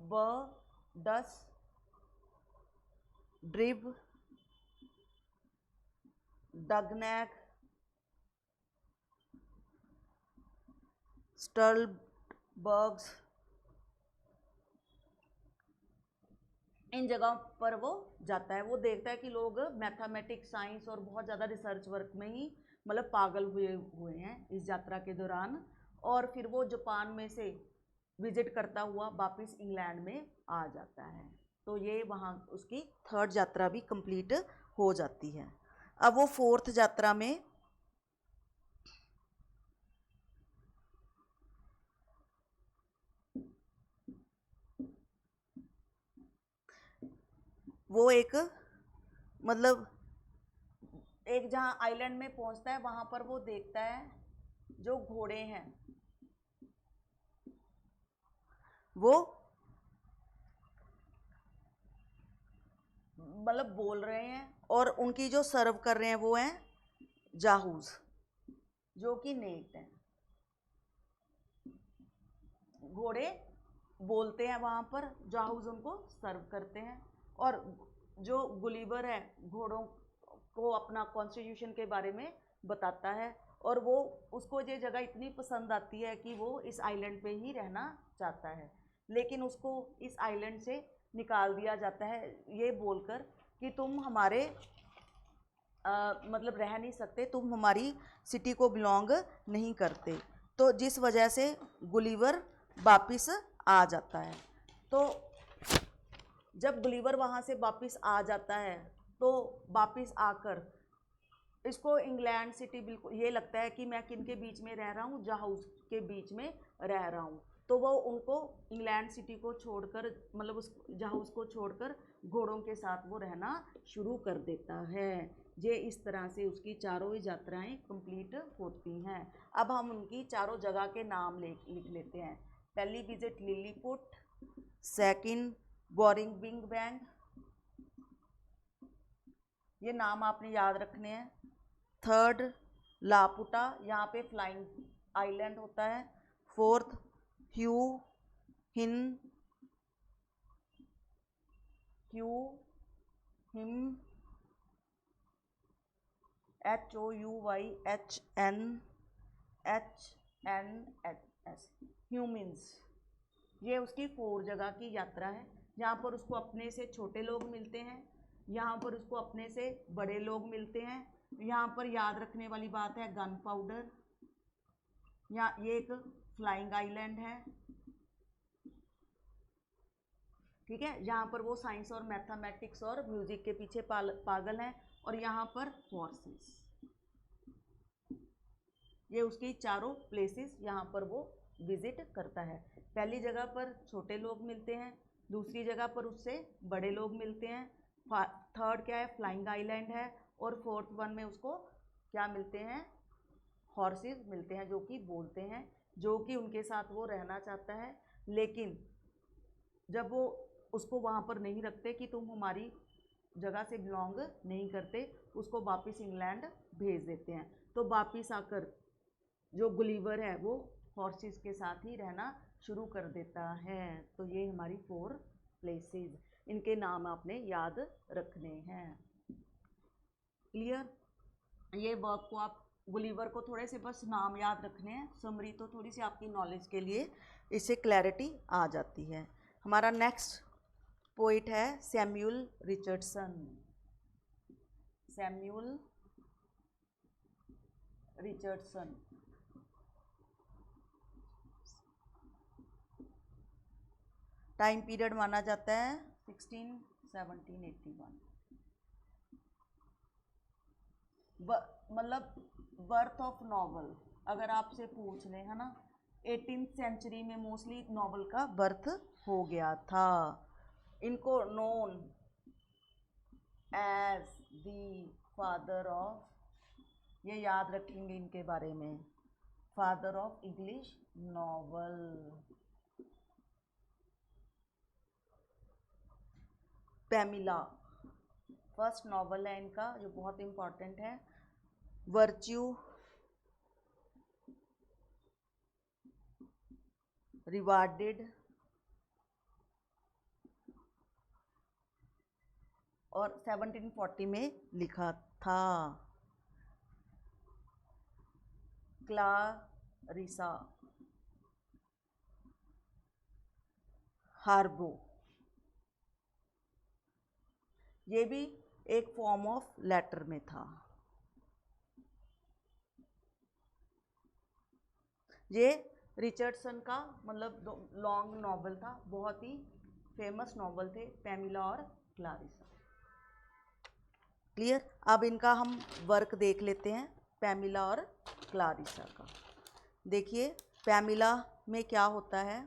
ब डस, ड्रिब, डगनैक, स्टर्लबर्ग्स, इन जगहों पर वो जाता है। वो देखता है कि लोग मैथमेटिक्स, साइंस और बहुत ज़्यादा रिसर्च वर्क में ही मतलब पागल हुए हुए हैं इस यात्रा के दौरान, और फिर वो जापान में से विजिट करता हुआ वापस इंग्लैंड में आ जाता है। तो ये वहाँ उसकी थर्ड यात्रा भी कंप्लीट हो जाती है। अब वो फोर्थ यात्रा में वो एक मतलब एक जहाँ आइलैंड में पहुँचता है वहाँ पर वो देखता है जो घोड़े हैं वो मतलब बोल रहे हैं, और उनकी जो सर्व कर रहे हैं वो हैं जाहूज, जो कि नेक्ड हैं। घोड़े बोलते हैं वहाँ पर, जाहूज उनको सर्व करते हैं। और जो गुलिवर है घोड़ों को अपना कॉन्स्टिट्यूशन के बारे में बताता है, और वो उसको ये जगह इतनी पसंद आती है कि वो इस आइलैंड पे ही रहना चाहता है, लेकिन उसको इस आइलैंड से निकाल दिया जाता है ये बोलकर कि तुम हमारे मतलब रह नहीं सकते, तुम हमारी सिटी को बिलोंग नहीं करते। तो जिस वजह से गुलिवर वापस आ जाता है। तो जब गुलिवर वहाँ से वापस आ जाता है तो वापस आकर इसको इंग्लैंड सिटी बिल्कुल ये लगता है कि मैं किन के बीच में रह रहा हूँ, जाहूज के बीच में रह रहा हूँ। तो वो उनको इंग्लैंड सिटी को छोड़कर मतलब उस जाहूज को छोड़कर घोड़ों के साथ वो रहना शुरू कर देता है। ये इस तरह से उसकी चारों ही यात्राएं कंप्लीट होती हैं। अब हम उनकी चारों जगह के नाम लिख लेते हैं। पहली visit Lilliput, second Brobdingnag, ये नाम आपने याद रखने हैं। थर्ड लापुटा, यहाँ पे फ्लाइंग आइलैंड होता है। फोर्थ ह्यू हिन, क्यू हिम, HOUYHNHNS, ह्यूमन्स। ये उसकी 4 जगह की यात्रा है यहाँ पर उसको अपने से छोटे लोग मिलते हैं, यहाँ पर उसको अपने से बड़े लोग मिलते हैं। यहाँ पर याद रखने वाली बात है गन पाउडर, यहाँ ये एक फ्लाइंग आइलैंड है, ठीक है। यहाँ पर वो साइंस और मैथमेटिक्स और म्यूजिक के पीछे पागल हैं, और यहाँ पर हॉर्सेस, ये उसकी चारों प्लेसेस यहाँ पर वो विजिट करता है। पहली जगह पर छोटे लोग मिलते हैं, दूसरी जगह पर उससे बड़े लोग मिलते हैं, थर्ड क्या है फ्लाइंग आइलैंड है, और फोर्थ वन में उसको क्या मिलते हैं, हॉर्सेस मिलते हैं जो कि बोलते हैं, जो कि उनके साथ वो रहना चाहता है। लेकिन जब वो उसको वहाँ पर नहीं रखते कि तुम हमारी जगह से बिलोंग नहीं करते, उसको वापस इंग्लैंड भेज देते हैं। तो वापस आकर जो गुलिवर है वो हॉर्सेस के साथ ही रहना शुरू कर देता है। तो ये हमारी 4 प्लेसेस, इनके नाम आपने याद रखने हैं। क्लियर? ये वर्क को आप गुलिवर को थोड़े से बस नाम याद रखने हैं, समरी तो थोड़ी सी आपकी नॉलेज के लिए, इससे क्लैरिटी आ जाती है। हमारा नेक्स्ट पोइट है Samuel Richardson. Samuel Richardson time period माना जाता है 1617-81, मतलब बर्थ ऑफ नॉवल अगर आपसे पूछ लें, है ना, 18th सेंचुरी में मोस्टली नॉवल का बर्थ हो गया था। इनको known as the father of, ये याद रखेंगे इनके बारे में, father of English novel. Pamela first novel है इनका जो बहुत इम्पॉर्टेंट है। वर्च्यू, रिवार्डेड और 1740 में लिखा था। क्लारिसा हार्बो, ये भी एक फॉर्म ऑफ लेटर में था। ये रिचर्डसन का मतलब लॉन्ग नॉवल था, बहुत ही फेमस नॉवल थे पैमिला और क्लारिसा। क्लियर? अब इनका हम वर्क देख लेते हैं पैमिला और क्लारिसा का। देखिए पैमिला में क्या होता है,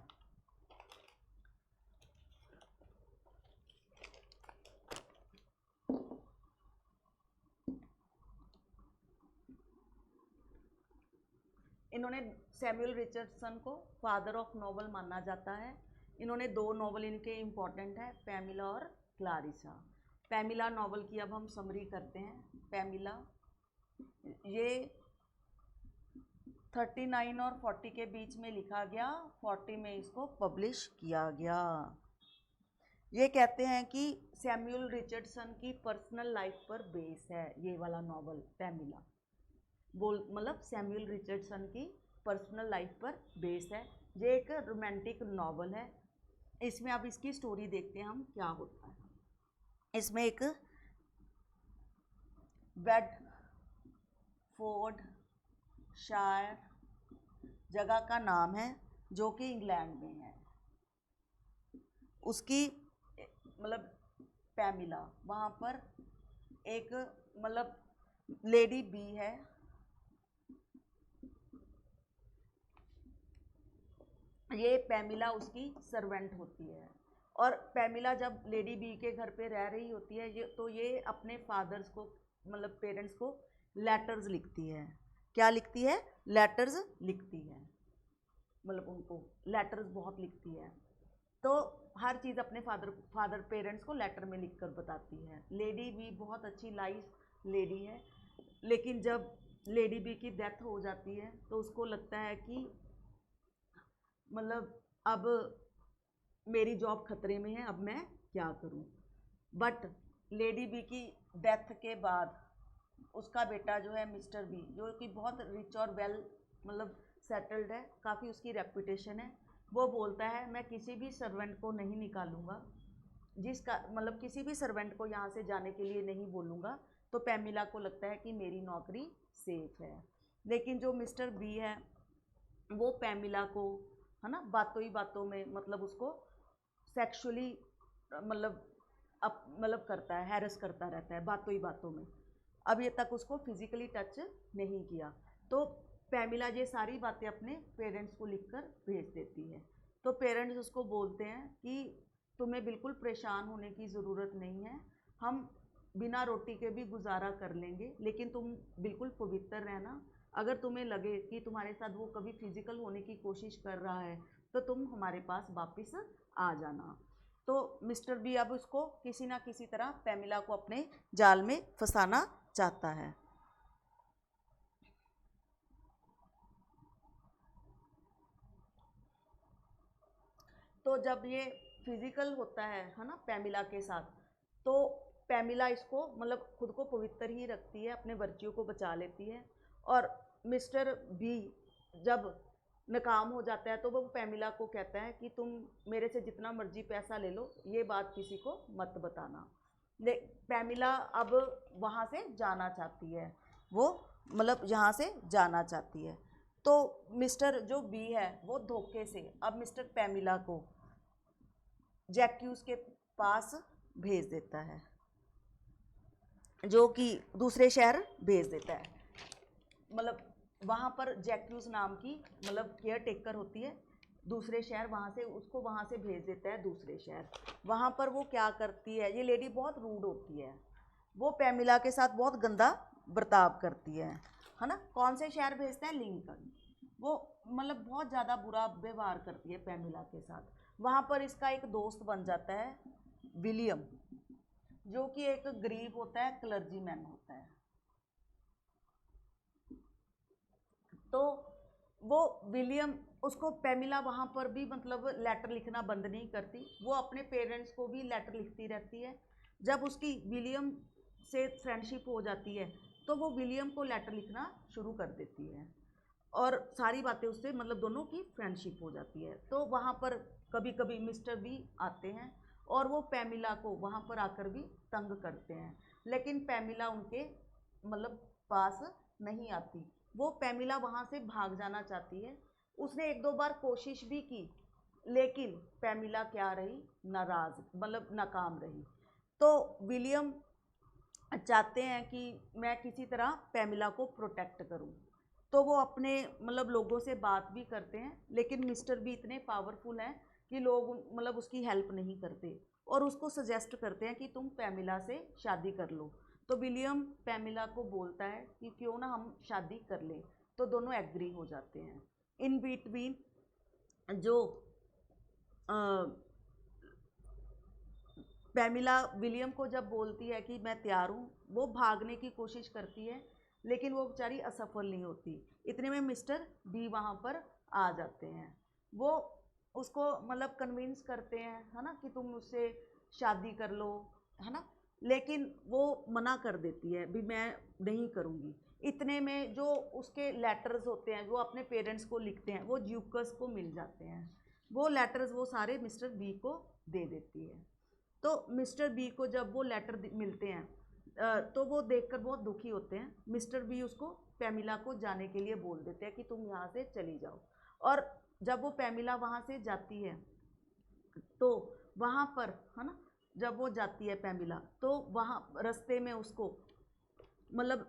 इन्होंने सैमुअल रिचर्डसन को फादर ऑफ नॉवल माना जाता है। इन्होंने 2 नॉवल इनके इम्पॉर्टेंट है, पैमिला और क्लारिसा। पैमिला नॉवल की अब हम समरी करते हैं। पैमिला ये 39 और 40 के बीच में लिखा गया, 40 में इसको पब्लिश किया गया। ये कहते हैं कि सैमुअल रिचर्डसन की पर्सनल लाइफ पर बेस है ये वाला नॉवल पैमिला, मतलब सैमुअल रिचर्डसन की पर्सनल लाइफ पर बेस है। ये एक रोमांटिक नॉवल है। इसमें अब इसकी स्टोरी देखते हैं हम क्या होता है। इसमें एक बेडफोर्ड शायर जगह का नाम है जो कि इंग्लैंड में है, उसकी मतलब पैमिला, वहाँ पर एक मतलब लेडी बी है, ये पैमिला उसकी सर्वेंट होती है। और पैमिला जब लेडी बी के घर पे रह रही होती है ये अपने फादर्स को मतलब पेरेंट्स को लेटर्स लिखती है। क्या लिखती है? लेटर्स लिखती है, मतलब उनको लेटर्स बहुत लिखती है। तो हर चीज़ अपने फादर पेरेंट्स को लेटर में लिखकर बताती है। लेडी बी बहुत अच्छी लाइफ लेडी है, लेकिन जब लेडी बी की डेथ हो जाती है तो उसको लगता है कि मतलब अब मेरी जॉब खतरे में है, अब मैं क्या करूं। बट लेडी बी की डेथ के बाद उसका बेटा जो है मिस्टर बी, जो कि बहुत रिच और वेल मतलब सेटल्ड है, काफ़ी उसकी रेपुटेशन है, वो बोलता है मैं किसी भी सर्वेंट को नहीं निकालूंगा, जिसका मतलब किसी भी सर्वेंट को यहाँ से जाने के लिए नहीं बोलूँगा, तो पैमिला को लगता है कि मेरी नौकरी सेफ है। लेकिन जो मिस्टर बी है वो पैमिला को, है ना, बातों ही बातों में मतलब उसको सेक्सुअली मतलब मतलब करता है, हैरेस करता रहता है बातों ही बातों में। अब ये तक उसको फिजिकली टच नहीं किया। तो पैमिला ये सारी बातें अपने पेरेंट्स को लिखकर भेज देती है। तो पेरेंट्स उसको बोलते हैं कि तुम्हें बिल्कुल परेशान होने की ज़रूरत नहीं है, हम बिना रोटी के भी गुजारा कर लेंगे, लेकिन तुम बिल्कुल पवित्र रहना। अगर तुम्हें लगे कि तुम्हारे साथ वो कभी फिजिकल होने की कोशिश कर रहा है तो तुम हमारे पास वापस आ जाना। तो मिस्टर बी अब उसको किसी ना किसी तरह पैमिला को अपने जाल में फंसाना चाहता है। तो जब ये फिजिकल होता है ना पैमिला के साथ, तो पैमिला इसको मतलब खुद को पवित्र ही रखती है, अपने बच्चियों को बचा लेती है। और मिस्टर बी जब नाकाम हो जाता है तो वो पैमिला को कहता है कि तुम मेरे से जितना मर्जी पैसा ले लो, ये बात किसी को मत बताना। पैमिला अब वहाँ से जाना चाहती है, वो मतलब यहाँ से जाना चाहती है। तो मिस्टर जो बी है वो धोखे से अब मिस्टर पैमिला को जैक्यूज के पास भेज देता है, जो कि दूसरे शहर भेज देता है। मतलब वहाँ पर जैक्यूज नाम की मतलब केयर टेकर होती है दूसरे शहर, वहाँ से उसको वहाँ से भेज देता है दूसरे शहर। वहाँ पर वो क्या करती है, ये लेडी बहुत रूड होती है, वो पैमिला के साथ बहुत गंदा बर्ताव करती है ना। कौन से शहर भेजता है, लिंकन। वो मतलब बहुत ज़्यादा बुरा व्यवहार करती है पैमिला के साथ। वहाँ पर इसका एक दोस्त बन जाता है विलियम, जो कि एक गरीब होता है, क्लर्जीमैन होता है। तो वो विलियम, उसको पैमिला वहाँ पर भी मतलब लेटर लिखना बंद नहीं करती, वो अपने पेरेंट्स को भी लेटर लिखती रहती है। जब उसकी विलियम से फ्रेंडशिप हो जाती है तो वो विलियम को लेटर लिखना शुरू कर देती है और सारी बातें उससे मतलब दोनों की फ्रेंडशिप हो जाती है। तो वहाँ पर कभी कभी मिस्टर बी आते हैं और वो पैमिला को वहाँ पर आकर भी तंग करते हैं, लेकिन पैमिला उनके मतलब पास नहीं आती। वो पैमिला वहाँ से भाग जाना चाहती है। उसने एक दो बार कोशिश भी की, लेकिन पैमिला क्या रही, नाराज़ मतलब नाकाम रही। तो विलियम चाहते हैं कि मैं किसी तरह पैमिला को प्रोटेक्ट करूं, तो वो अपने मतलब लोगों से बात भी करते हैं, लेकिन मिस्टर बी इतने पावरफुल हैं कि लोग मतलब उसकी हेल्प नहीं करते और उसको सजेस्ट करते हैं कि तुम पैमिला से शादी कर लो। तो विलियम पैमिला को बोलता है कि क्यों ना हम शादी कर लें, तो दोनों एग्री हो जाते हैं। इन बिटवीन जो पैमिला विलियम को जब बोलती है कि मैं तैयार हूँ, वो भागने की कोशिश करती है, लेकिन वो बेचारी असफल नहीं होती। इतने में मिस्टर बी वहाँ पर आ जाते हैं। वो उसको मतलब कन्विंस करते हैं, है ना, कि तुम मुझसे शादी कर लो, है ना, लेकिन वो मना कर देती है भी मैं नहीं करूँगी। इतने में जो उसके लेटर्स होते हैं, वो अपने पेरेंट्स को लिखते हैं, वो ज्यूकस को मिल जाते हैं। वो लेटर्स वो सारे मिस्टर बी को दे देती है। तो मिस्टर बी को जब वो लेटर मिलते हैं तो वो देखकर बहुत दुखी होते हैं। मिस्टर बी उसको पैमिला को जाने के लिए बोल देते हैं कि तुम यहाँ से चली जाओ। और जब वो पैमिला वहाँ से जाती है तो वहाँ पर, है ना, जब वो जाती है पैमिला, तो वहाँ रास्ते में उसको मतलब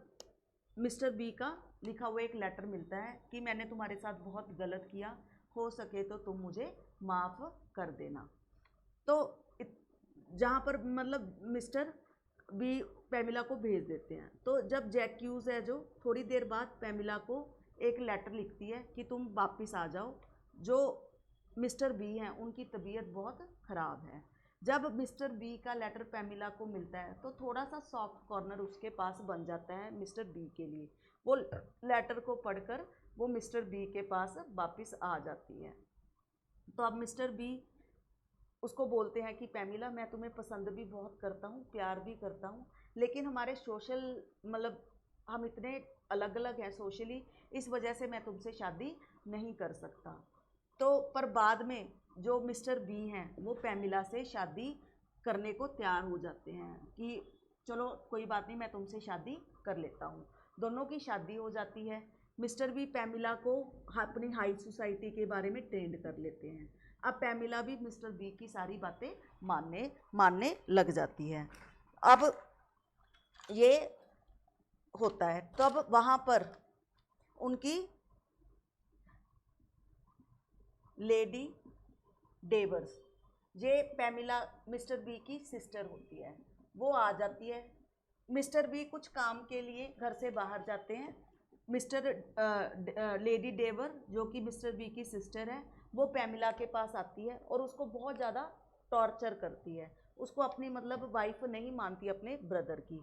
मिस्टर बी का लिखा हुआ एक लेटर मिलता है कि मैंने तुम्हारे साथ बहुत गलत किया, हो सके तो तुम मुझे माफ़ कर देना। तो जहाँ पर मतलब मिस्टर बी पैमिला को भेज देते हैं। तो जब जैक्यूज है जो थोड़ी देर बाद पैमिला को एक लेटर लिखती है कि तुम वापस आ जाओ, जो मिस्टर बी हैं उनकी तबीयत बहुत ख़राब है। जब मिस्टर बी का लेटर पैमिला को मिलता है तो थोड़ा सा सॉफ्ट कॉर्नर उसके पास बन जाता है मिस्टर बी के लिए। वो लेटर को पढ़कर वो मिस्टर बी के पास वापस आ जाती है। तो अब मिस्टर बी उसको बोलते हैं कि पैमिला, मैं तुम्हें पसंद भी बहुत करता हूँ, प्यार भी करता हूँ, लेकिन हमारे सोशल मतलब हम इतने अलग अलग हैं सोशली, इस वजह से मैं तुमसे शादी नहीं कर सकता। तो पर बाद में जो मिस्टर बी हैं वो पैमिला से शादी करने को तैयार हो जाते हैं कि चलो कोई बात नहीं, मैं तुमसे शादी कर लेता हूँ। दोनों की शादी हो जाती है। मिस्टर बी पैमिला को अपनी हाई सोसाइटी के बारे में ट्रेंड कर लेते हैं। अब पैमिला भी मिस्टर बी की सारी बातें मानने लग जाती है। अब ये होता है, तब वहाँ पर उनकी लेडी डेवर्स, ये पैमिला मिस्टर बी की सिस्टर होती है, वो आ जाती है। मिस्टर बी कुछ काम के लिए घर से बाहर जाते हैं। लेडी डेवर जो कि मिस्टर बी की सिस्टर है, वो पैमिला के पास आती है और उसको बहुत ज़्यादा टॉर्चर करती है। उसको अपनी मतलब वाइफ नहीं मानती अपने ब्रदर की,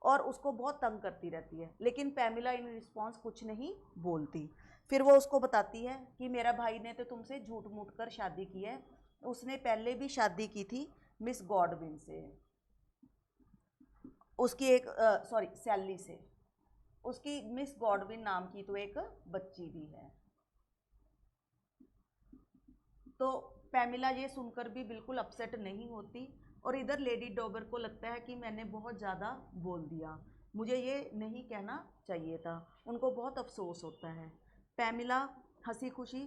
और उसको बहुत तंग करती रहती है। लेकिन पैमिला इन रिस्पॉन्स कुछ नहीं बोलती। फिर वो उसको बताती है कि मेरा भाई ने तो तुमसे झूठ मूठ कर शादी की है, उसने पहले भी शादी की थी मिस गॉडविन से, उसकी एक सैली से, उसकी मिस गॉडविन नाम की तो एक बच्ची भी है। तो पैमिला ये सुनकर भी बिल्कुल अपसेट नहीं होती, और इधर लेडी डॉबर को लगता है कि मैंने बहुत ज़्यादा बोल दिया, मुझे ये नहीं कहना चाहिए था। उनको बहुत अफसोस होता है। पैमिला हंसी खुशी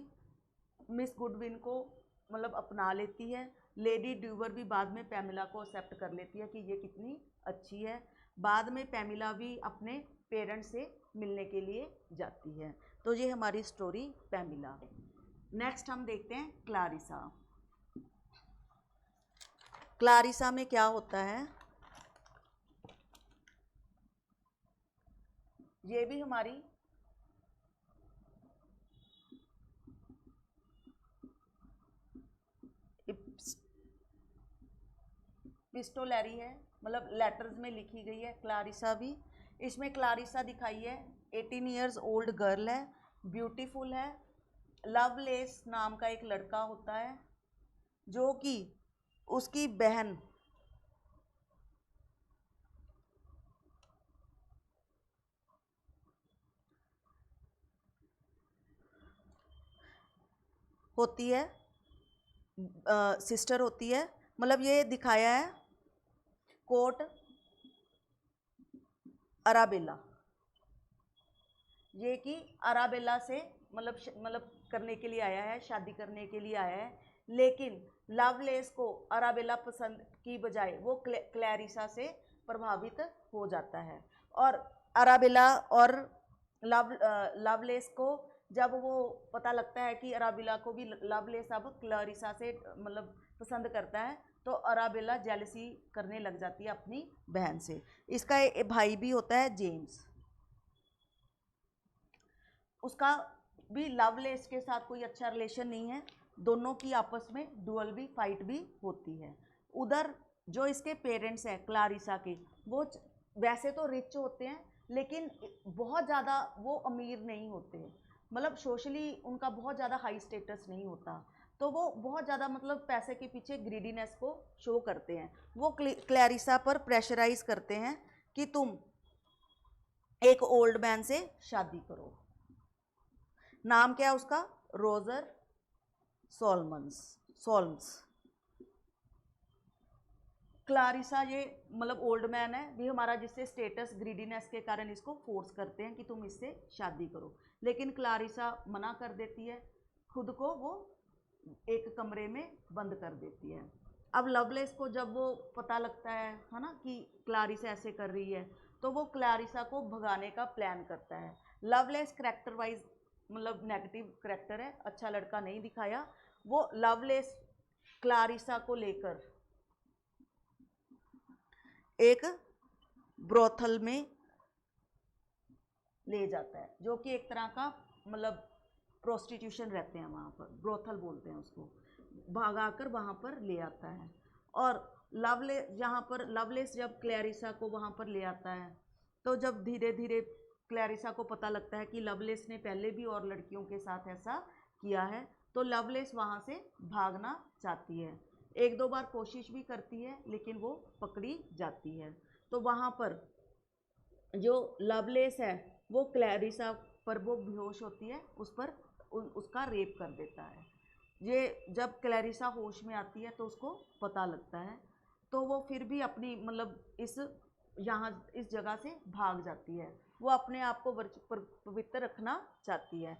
मिस गुडविन को मतलब अपना लेती है। लेडी ड्यूबर भी बाद में पैमिला को एक्सेप्ट कर लेती है कि ये कितनी अच्छी है। बाद में पैमिला भी अपने पेरेंट्स से मिलने के लिए जाती है। तो ये हमारी स्टोरी पैमिला। नेक्स्ट हम देखते हैं क्लारिसा। क्लारिसा में क्या होता है, ये भी हमारी पिस्टोलरी है, मतलब लेटर्स में लिखी गई है क्लारिसा भी। इसमें क्लारिसा दिखाई है 18 ईयर्स ओल्ड गर्ल है, ब्यूटीफुल है। लवलेस नाम का एक लड़का होता है जो कि उसकी बहन होती है, सिस्टर होती है। मतलब ये दिखाया है कोर्ट अराबेला, ये कि अराबेला से मतलब करने के लिए आया है, शादी करने के लिए आया है। लेकिन लवलेस को अराबेला पसंद की बजाय वो क्लैरिसा से प्रभावित हो जाता है। और अराबेला और लवलेस को जब वो पता लगता है कि अराबेला को भी लवलेस अब क्लैरिसा से मतलब पसंद करता है, तो अराबेला जेलसी करने लग जाती है अपनी बहन से। इसका एक भाई भी होता है जेम्स, उसका भी लवलेस के साथ कोई अच्छा रिलेशन नहीं है। दोनों की आपस में डुअल भी फाइट भी होती है। उधर जो इसके पेरेंट्स हैं क्लारिसा के, वो वैसे तो रिच होते हैं, लेकिन बहुत ज़्यादा वो अमीर नहीं होते, मतलब सोशली उनका बहुत ज़्यादा हाई स्टेटस नहीं होता। तो वो बहुत ज़्यादा मतलब पैसे के पीछे ग्रीडीनेस को शो करते हैं। वो क्लैरिसा पर प्रेशराइज करते हैं कि तुम एक ओल्ड मैन से शादी करो। नाम क्या है उसका, रोजर सोल्म्स। क्लारिसा ये मतलब ओल्ड मैन है भी हमारा, जिससे स्टेटस ग्रीडीनेस के कारण इसको फोर्स करते हैं कि तुम इससे शादी करो। लेकिन क्लारिसा मना कर देती है, खुद को वो एक कमरे में बंद कर देती है। अब लवलेस को जब वो पता लगता है ना कि क्लारिसा ऐसे कर रही है, तो वो क्लारिसा को भगाने का प्लान करता है। लवलेस करेक्टर वाइज मतलब नेगेटिव करेक्टर है, अच्छा लड़का नहीं दिखाया। वो लवलेस क्लारिसा को लेकर एक ब्रोथल में ले जाता है, जो कि एक तरह का मतलब प्रोस्टिट्यूशन रहते हैं वहाँ पर, ब्रोथल बोलते हैं उसको, भागाकर वहाँ पर ले आता है। और लवलेस जब क्लैरिसा को वहाँ पर ले आता है, तो जब धीरे धीरे क्लैरिसा को पता लगता है कि लवलेस ने पहले भी और लड़कियों के साथ ऐसा किया है, तो लवलेस वहाँ से भागना चाहती है। एक दो बार कोशिश भी करती है, लेकिन वो पकड़ी जाती है। तो वहाँ पर जो लवलेस है वो क्लैरिसा पर वो बेहोश होती है, उस पर उसका रेप कर देता है। ये जब क्लैरिसा होश में आती है तो उसको पता लगता है। तो वो फिर भी अपनी मतलब यहाँ इस जगह से भाग जाती है। वो अपने आप को पवित्र रखना चाहती है।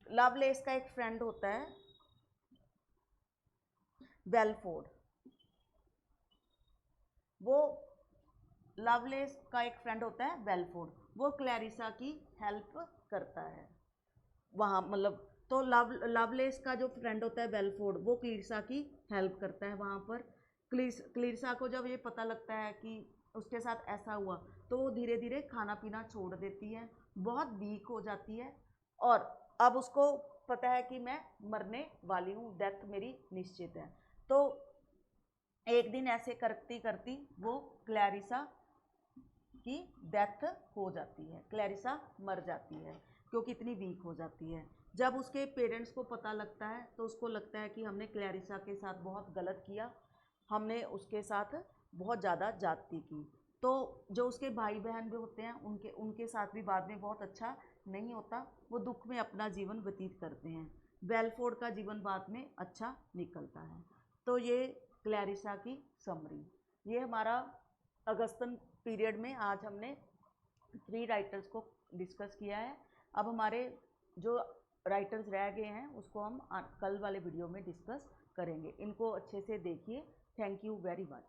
लवलेस का एक फ्रेंड होता है बेलफोर्ड। वो लवलेस का एक फ्रेंड होता है बेलफोर्ड, वो क्लैरिसा की हेल्प करता है वहाँ मतलब। तो लवलेस का जो फ्रेंड होता है बेलफोर्ड, वो क्लैरिसा की हेल्प करता है वहाँ पर। क्लैरिसा को जब ये पता लगता है कि उसके साथ ऐसा हुआ, तो वो धीरे धीरे खाना पीना छोड़ देती है, बहुत वीक हो जाती है। और अब उसको पता है कि मैं मरने वाली हूँ, डेथ मेरी निश्चित है। तो एक दिन ऐसे करती करती वो क्लैरिसा की डेथ हो जाती है, क्लैरिसा मर जाती है क्योंकि इतनी वीक हो जाती है। जब उसके पेरेंट्स को पता लगता है तो उसको लगता है कि हमने क्लैरिसा के साथ बहुत गलत किया, हमने उसके साथ बहुत ज़्यादा ज़्यादती की। तो जो उसके भाई बहन भी होते हैं उनके उनके साथ भी बाद में बहुत अच्छा नहीं होता, वो दुख में अपना जीवन व्यतीत करते हैं। बेलफोर्ड का जीवन बाद में अच्छा निकलता है। तो ये क्लैरिसा की समरी। ये हमारा अगस्तन पीरियड में आज हमने 3 राइटर्स को डिस्कस किया है। अब हमारे जो राइटर्स रह गए हैं उसको हम कल वाले वीडियो में डिस्कस करेंगे। इनको अच्छे से देखिए। Thank you very much.